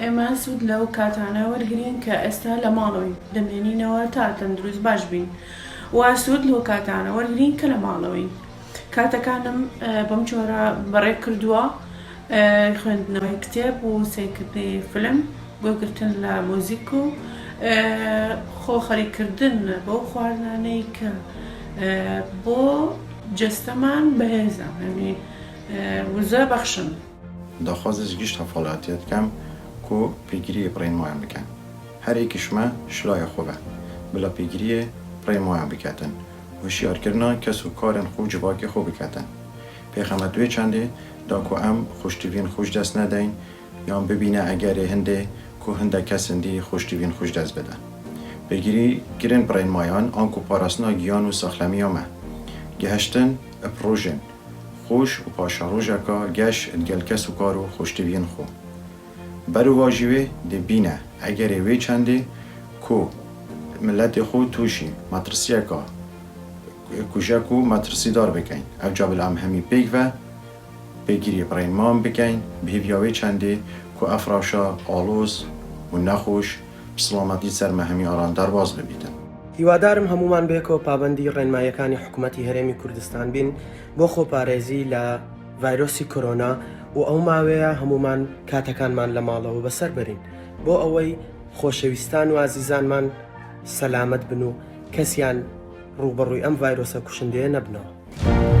ئێمە سوود لەو کاتانە وەرگین کە ئێستا لە ماڵەوەی دەمێنینەوە تا تەندروست باش بین. وا سوود لەو کاتانە وەرگین کە لە ماڵەوەی کاتەکانم بەم جۆرە بەڕێ کردووە خوێندنەوەی کتێب و سیرکردنی فلم، گوێگرتن لە مۆزیک و خۆخەریکردن بۆ خواردنانەی کە بۆ جەستەمان بەهێزە، یعنی وزە بەخشن. داخوازش گشت هەفاڵاتیت کەم کۆ پێگیری پڕێنمایان بکەن. هەرێکیشمە شلایە خۆبە بلا پێگیریە پڕێنمایان بکاتن. هوشیارکردنا کەس و کارن خۆ جواکی خۆ بکاتن. پێخەمە دوێ چەندێ دا کۆ ئەم خوشتیڤین خوش دەست نەدەین یان ببینە ئەگەرێ هەندێ کۆ هەندە کەس هەندی خوشتیڤین خوش دەست بدە. پێگیری گرن پڕێنمایان ئان کۆ پاراستنا گیان و سەخلەمیامە. گەهشتن پرۆژن خوش و پاشاڕۆژەکە گەش ئەدگەل کەس و کار و خوشتیڤین خۆ. بەرو واژیوێ دەبینە ئەگەرێ وێ چەندێ کۆ ملەتی خۆ تووشی مەترسیەکە کوژەک و مەترسیدار بکەین. ئەو جا بەلام هەمی پێکڤە پێگیری پڕێنمان بکەین بهێڤیاوێ چەندێ کۆ ئەفراشە ئاڵۆز و نەخۆش بسڵامەتی سەرمە هەمی ئاران دەرباز ببیتن. هیوادارم هەمومان بێکەوە پابەندی ڕێنمایەکانی حکوومەتی هەرێمی کوردستان بین بۆ خۆپارێزی لە ڤایرۆسی کۆرۆنا و ئەو ماوەیە هەمومان کاتەکانمان لە ماڵەوە بەسەر بەرین بۆ ئەوەی خۆشەویستان و ئازیزانمان سەلامەت بن و کەسیان ڕوبەڕووی ئەم ڤایرۆسە کوشندەیە نەبنەوە.